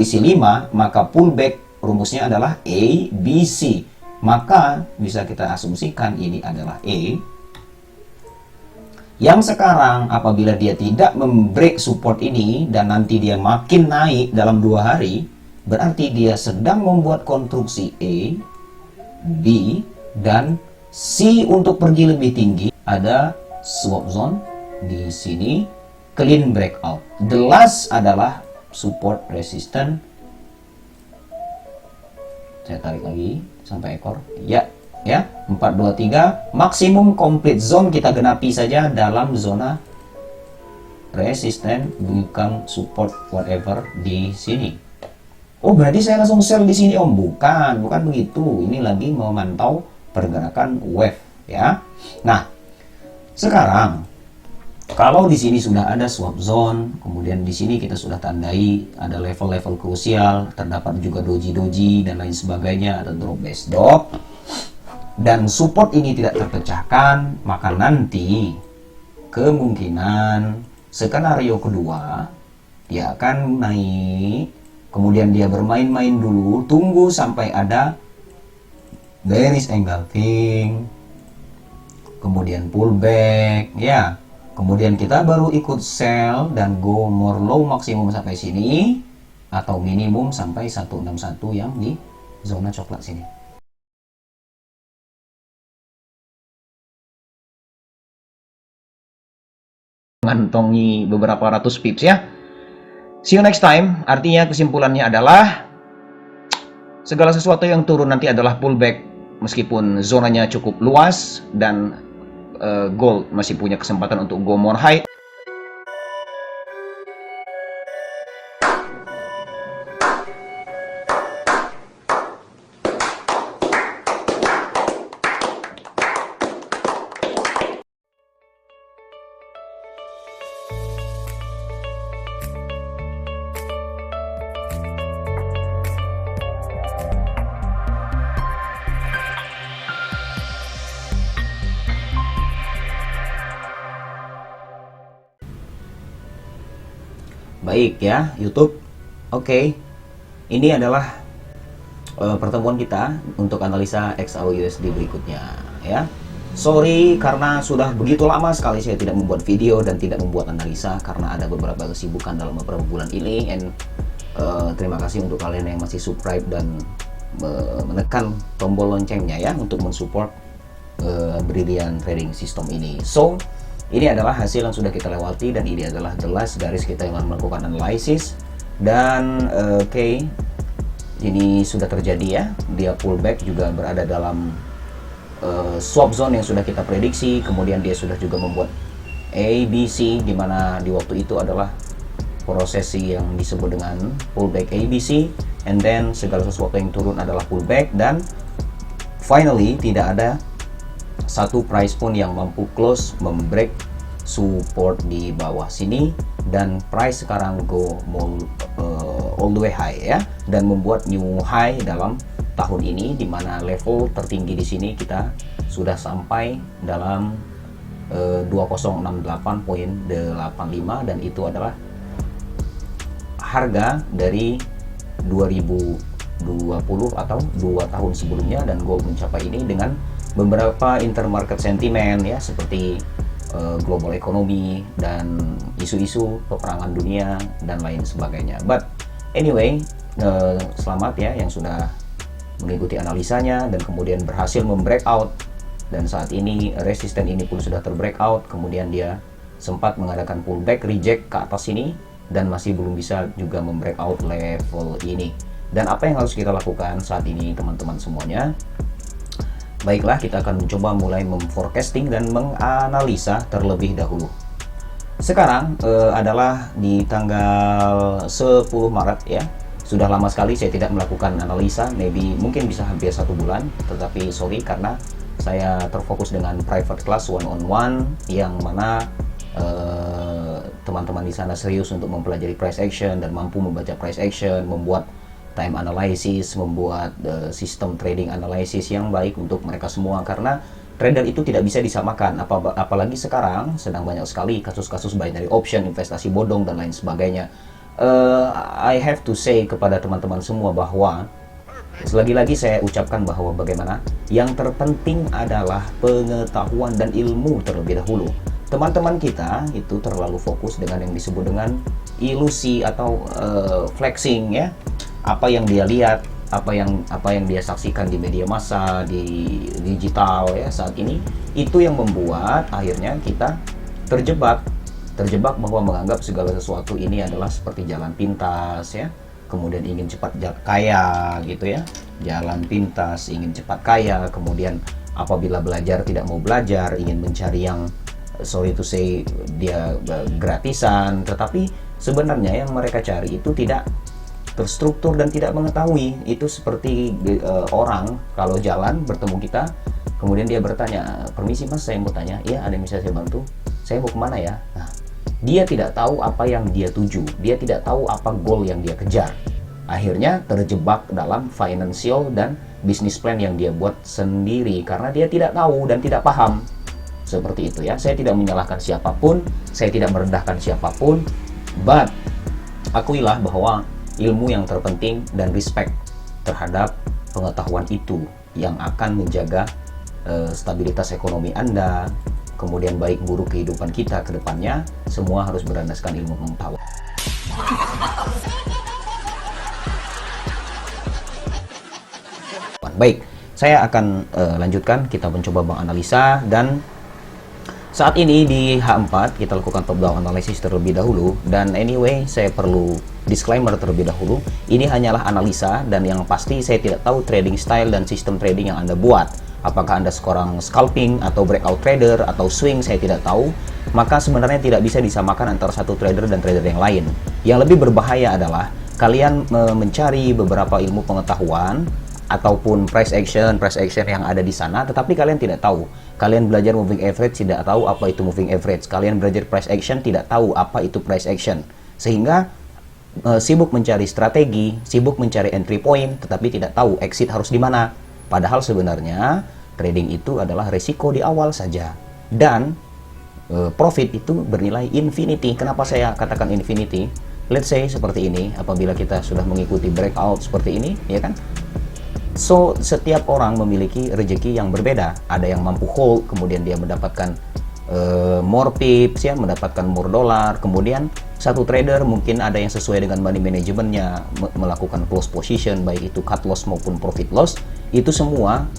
isi 5, maka pullback rumusnya adalah A, B, C. Maka bisa kita asumsikan ini adalah A. Yang sekarang apabila dia tidak membreak support ini dan nanti dia makin naik dalam 2 hari, berarti dia sedang membuat konstruksi A, B, dan C untuk pergi lebih tinggi. Ada swap zone di sini, clean breakout. The last adalah support resistance. Saya tarik lagi sampai ekor. Ya, 4, 2, 3. Maksimum complete zone kita genapi saja dalam zona resistance, bukan support whatever di sini. Oh, berarti saya langsung sell di sini, Om? Bukan begitu. Ini lagi memantau pergerakan wave, ya. Nah, sekarang kalau di sini sudah ada swap zone, kemudian di sini kita sudah tandai ada level-level krusial, terdapat juga doji-doji dan lain sebagainya, ada drop base stop, dan support ini tidak terpecahkan, maka nanti kemungkinan skenario kedua dia akan naik, kemudian dia bermain-main dulu, tunggu sampai ada bearish engulfing, kemudian pullback, ya. Kemudian kita baru ikut sell dan go more low maksimum sampai sini, atau minimum sampai 161 yang di zona coklat sini. Mengantongi beberapa ratus pips, ya. See you next time. Artinya kesimpulannya adalah segala sesuatu yang turun nanti adalah pullback, meskipun zonanya cukup luas dan gold masih punya kesempatan untuk go more high. Baik ya, YouTube. Oke. Ini adalah pertemuan kita untuk analisa XAUUSD berikutnya, ya. Sorry karena sudah begitu lama sekali saya tidak membuat video dan tidak membuat analisa karena ada beberapa kesibukan dalam beberapa bulan ini. And terima kasih untuk kalian yang masih subscribe dan menekan tombol loncengnya, ya, untuk mensupport Brilliant Trading System ini. So, ini adalah hasil yang sudah kita lewati dan ini adalah jelas garis kita yang melakukan analisis. Dan oke, ini sudah terjadi, ya. Dia pullback juga berada dalam swap zone yang sudah kita prediksi. Kemudian dia sudah juga membuat ABC, di mana di waktu itu adalah prosesi yang disebut dengan pullback ABC. And then segala sesuatu yang turun adalah pullback, dan finally tidak ada satu price pun yang mampu close membreak support di bawah sini, dan price sekarang go all the way high, ya, dan membuat new high dalam tahun ini, di mana level tertinggi di sini kita sudah sampai dalam 2068.85, dan itu adalah harga dari 2020 atau 2 tahun sebelumnya, dan gold mencapai ini dengan beberapa intermarket sentiment, ya, seperti global economy dan isu-isu peperangan dunia dan lain sebagainya. But anyway, selamat ya yang sudah mengikuti analisanya dan kemudian berhasil membreakout, dan saat ini resisten ini pun sudah terbreakout. Kemudian dia sempat mengadakan pullback reject ke atas ini dan masih belum bisa juga membreakout level ini. Dan apa yang harus kita lakukan saat ini, teman-teman semuanya? Baiklah, kita akan mencoba mulai memforecasting dan menganalisa terlebih dahulu. Sekarang adalah di tanggal 10 Maret, ya. Sudah lama sekali saya tidak melakukan analisa, mungkin bisa hampir 1 bulan, tetapi sorry karena saya terfokus dengan private class one-on-one, yang mana teman-teman di sana serius untuk mempelajari price action dan mampu membaca price action, membuat time analysis, membuat sistem trading analysis yang baik untuk mereka semua, karena trader itu tidak bisa disamakan, apalagi sekarang sedang banyak sekali kasus-kasus binary option, investasi bodong dan lain sebagainya. I have to say kepada teman-teman semua bahwa lagi-lagi saya ucapkan bahwa bagaimana yang terpenting adalah pengetahuan dan ilmu terlebih dahulu. Teman-teman kita itu terlalu fokus dengan yang disebut dengan ilusi atau flexing ya. Apa yang dia lihat, apa yang dia saksikan di media massa, di digital ya saat ini, itu yang membuat akhirnya kita terjebak bahwa menganggap segala sesuatu ini adalah seperti jalan pintas ya. Kemudian ingin cepat kaya gitu ya, jalan pintas, ingin cepat kaya. Kemudian apabila belajar tidak mau belajar, ingin mencari yang sorry to say dia gratisan. Tetapi sebenarnya yang mereka cari itu tidak terstruktur dan tidak mengetahui. Itu seperti orang kalau jalan bertemu kita, kemudian dia bertanya, permisi mas saya mau tanya, iya ada yang bisa saya bantu, saya mau kemana ya. Nah, dia tidak tahu apa yang dia tuju, dia tidak tahu apa goal yang dia kejar. Akhirnya terjebak dalam financial dan business plan yang dia buat sendiri karena dia tidak tahu dan tidak paham. Seperti itu ya. Saya tidak menyalahkan siapapun, saya tidak merendahkan siapapun, but akuilah bahwa ilmu yang terpenting dan respect terhadap pengetahuan itu yang akan menjaga stabilitas ekonomi Anda, kemudian baik buruk kehidupan kita ke depannya, semua harus berlandaskan ilmu pengetahuan. Baik, saya akan lanjutkan, kita mencoba menganalisa, dan saat ini di H4 kita lakukan top down analysis terlebih dahulu. Dan anyway, saya perlu disclaimer terlebih dahulu, ini hanyalah analisa dan yang pasti saya tidak tahu trading style dan sistem trading yang Anda buat. Apakah Anda seorang scalping atau breakout trader atau swing, saya tidak tahu. Maka sebenarnya tidak bisa disamakan antara satu trader dan trader yang lain. Yang lebih berbahaya adalah kalian mencari beberapa ilmu pengetahuan ataupun price action yang ada di sana, tetapi kalian tidak tahu. Kalian belajar moving average, tidak tahu apa itu moving average. Kalian belajar price action, tidak tahu apa itu price action. Sehingga sibuk mencari strategi, sibuk mencari entry point, tetapi tidak tahu exit harus di mana. Padahal sebenarnya trading itu adalah resiko di awal saja. Dan profit itu bernilai infinity. Kenapa saya katakan infinity? Let's say seperti ini, apabila kita sudah mengikuti breakout seperti ini, ya kan? So, setiap orang memiliki rezeki yang berbeda. Ada yang mampu hold, kemudian dia mendapatkan more pips, ya, mendapatkan more dollar. Kemudian satu trader mungkin ada yang sesuai dengan money managementnya, melakukan close position, baik itu cut loss maupun profit loss. Itu semua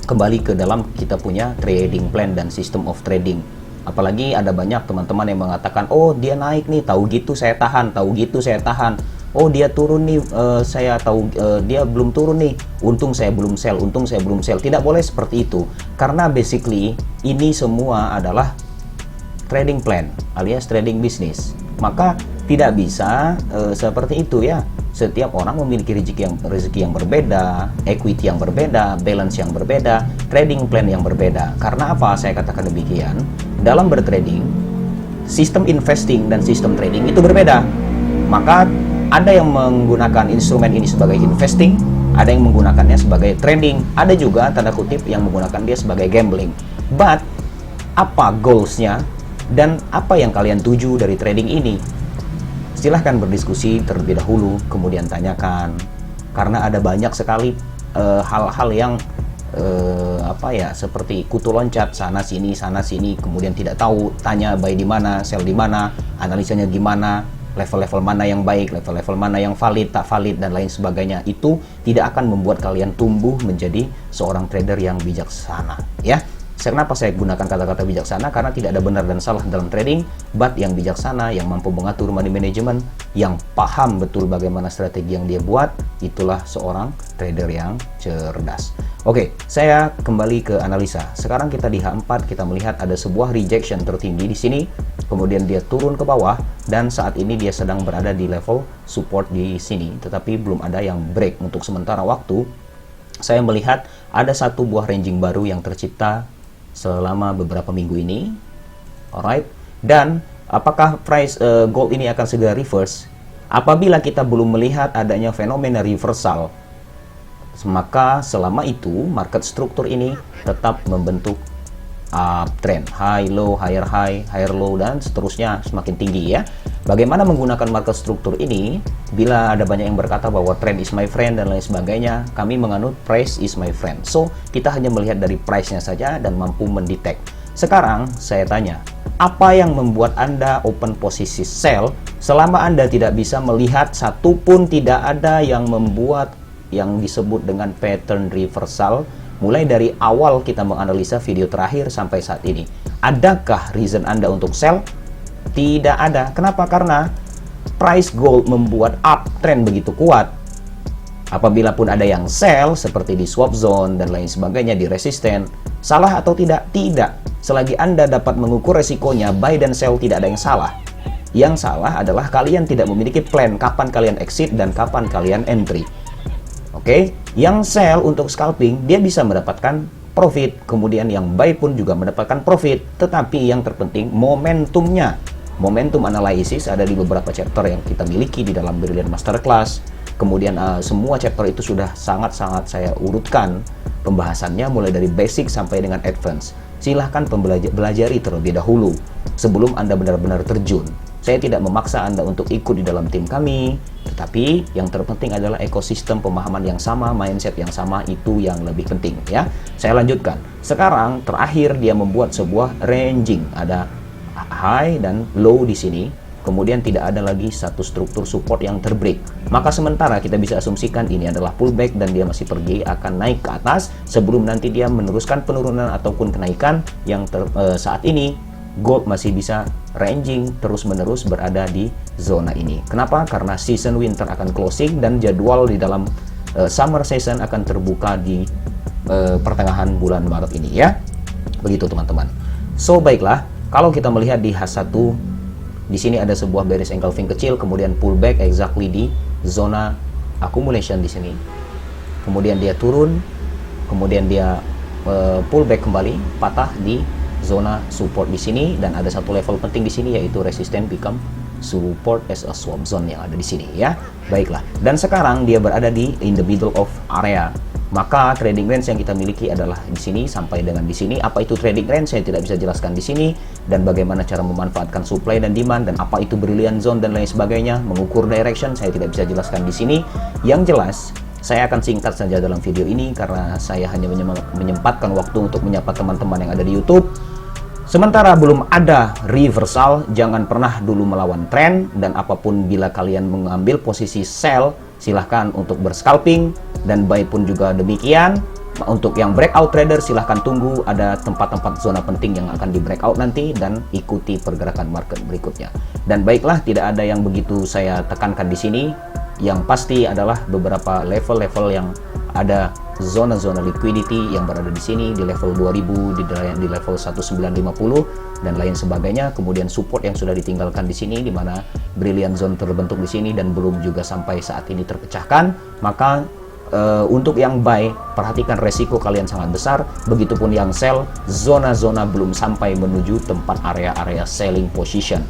kembali ke dalam kita punya trading plan dan system of trading. Apalagi ada banyak teman-teman yang mengatakan, oh dia naik nih, tahu gitu saya tahan, tahu gitu saya tahan. Oh dia turun nih, saya tahu dia belum turun nih, untung saya belum sell, untung saya belum sell. Tidak boleh seperti itu, karena basically ini semua adalah trading plan alias trading business. Maka tidak bisa seperti itu ya. Setiap orang memiliki rezeki yang berbeda, equity yang berbeda, balance yang berbeda, trading plan yang berbeda. Karena apa saya katakan demikian? Dalam bertrading, sistem investing dan sistem trading itu berbeda. Maka ada yang menggunakan instrumen ini sebagai investing, ada yang menggunakannya sebagai trading, ada juga tanda kutip yang menggunakan dia sebagai gambling. But apa goalsnya dan apa yang kalian tuju dari trading ini? Silahkan berdiskusi terlebih dahulu, kemudian tanyakan, karena ada banyak sekali hal-hal yang seperti kutu loncat sana sini, kemudian tidak tahu, tanya buy di mana, sell di mana, analisanya gimana, level-level mana yang baik, level-level mana yang valid, tak valid, dan lain sebagainya. Itu tidak akan membuat kalian tumbuh menjadi seorang trader yang bijaksana, ya. Kenapa saya gunakan kata-kata bijaksana? Karena tidak ada benar dan salah dalam trading, but yang bijaksana, yang mampu mengatur money management, yang paham betul bagaimana strategi yang dia buat, itulah seorang trader yang cerdas. Oke, saya kembali ke analisa. Sekarang kita di H4, kita melihat ada sebuah rejection tertinggi di sini, kemudian dia turun ke bawah, dan saat ini dia sedang berada di level support di sini, tetapi belum ada yang break. Untuk sementara waktu, saya melihat ada satu buah ranging baru yang tercipta selama beberapa minggu ini, alright. Dan apakah price gold ini akan segera reverse? Apabila kita belum melihat adanya fenomena reversal, maka selama itu market struktur ini tetap membentuk uptrend, high low, higher low, dan seterusnya semakin tinggi ya. Bagaimana menggunakan market struktur ini? Bila ada banyak yang berkata bahwa trend is my friend dan lain sebagainya, kami menganut price is my friend. So, kita hanya melihat dari price-nya saja dan mampu mendetect. Sekarang, saya tanya, apa yang membuat Anda open posisi sell selama Anda tidak bisa melihat satupun tidak ada yang membuat yang disebut dengan pattern reversal mulai dari awal kita menganalisa video terakhir sampai saat ini? Adakah reason Anda untuk sell? Tidak ada. Kenapa? Karena price gold membuat uptrend begitu kuat. Apabila pun ada yang sell seperti di swap zone dan lain sebagainya di resisten, salah atau tidak? Tidak. Selagi Anda dapat mengukur resikonya, buy dan sell tidak ada yang salah. Yang salah adalah kalian tidak memiliki plan kapan kalian exit dan kapan kalian entry. Oke, yang sell untuk scalping dia bisa mendapatkan profit, kemudian yang buy pun juga mendapatkan profit, tetapi yang terpenting momentumnya. Momentum analisis ada di beberapa chapter yang kita miliki di dalam Brilliant Masterclass. Kemudian semua chapter itu sudah sangat-sangat saya urutkan pembahasannya mulai dari basic sampai dengan advance. Silahkan belajari terlebih dahulu sebelum Anda benar-benar terjun. Saya tidak memaksa Anda untuk ikut di dalam tim kami, tetapi yang terpenting adalah ekosistem pemahaman yang sama, mindset yang sama, itu yang lebih penting ya. Saya lanjutkan. Sekarang terakhir dia membuat sebuah ranging, ada high dan low di sini. Kemudian tidak ada lagi satu struktur support yang terbreak. Maka sementara kita bisa asumsikan ini adalah pullback dan dia masih pergi akan naik ke atas sebelum nanti dia meneruskan penurunan ataupun kenaikan yang saat ini gold masih bisa ranging terus-menerus berada di zona ini. Kenapa? Karena season winter akan closing dan jadwal di dalam summer season akan terbuka di pertengahan bulan Maret ini ya. Begitu teman-teman. So baiklah, kalau kita melihat di H1 di sini ada sebuah bearish engulfing kecil, kemudian pullback exactly di zona accumulation di sini. Kemudian dia turun, kemudian dia pullback kembali, patah di zona support di sini, dan ada satu level penting di sini yaitu resistance become support as a swap zone yang ada di sini ya. Baiklah, dan sekarang dia berada di in the middle of area. Maka trading range yang kita miliki adalah di sini sampai dengan di sini. Apa itu trading range? Saya tidak bisa jelaskan di sini, dan bagaimana cara memanfaatkan supply dan demand, dan apa itu brilliant zone dan lain sebagainya, mengukur direction, saya tidak bisa jelaskan di sini. Yang jelas, saya akan singkat saja dalam video ini karena saya hanya menyempatkan waktu untuk menyapa teman-teman yang ada di YouTube. Sementara belum ada reversal, jangan pernah dulu melawan tren, dan apapun bila kalian mengambil posisi sell, silahkan untuk berscalping, dan buy pun juga demikian. Untuk yang breakout trader, silahkan tunggu ada tempat-tempat zona penting yang akan di breakout nanti dan ikuti pergerakan market berikutnya. Dan baiklah, tidak ada yang begitu saya tekankan di sini. Yang pasti adalah beberapa level-level yang ada zona-zona liquidity yang berada di sini di level 2000, di level 1950 dan lain sebagainya. Kemudian support yang sudah ditinggalkan di sini, di mana brilliant zone terbentuk di sini dan belum juga sampai saat ini terpecahkan. Maka untuk yang buy, perhatikan resiko kalian sangat besar. Begitupun yang sell, zona-zona belum sampai menuju tempat area-area selling position.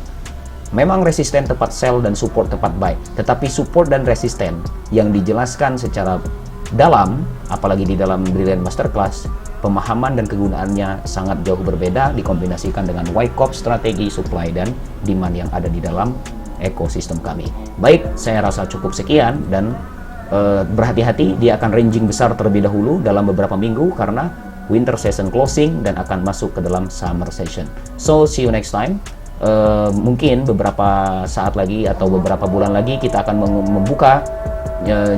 Memang resisten tempat sell dan support tempat buy, tetapi support dan resisten yang dijelaskan secara dalam, apalagi di dalam Brilliant Masterclass, pemahaman dan kegunaannya sangat jauh berbeda dikombinasikan dengan Wyckoff strategi supply dan demand yang ada di dalam ekosistem kami. Baik, saya rasa cukup sekian, dan berhati-hati, dia akan ranging besar terlebih dahulu dalam beberapa minggu karena winter season closing dan akan masuk ke dalam summer session. So see you next time. Mungkin beberapa saat lagi atau beberapa bulan lagi kita akan membuka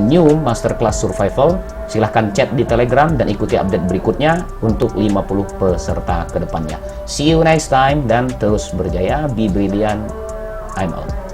new masterclass survival. Silahkan chat di Telegram dan ikuti update berikutnya untuk 50 peserta ke depannya. See you next time dan terus berjaya, be brilliant. I'm out.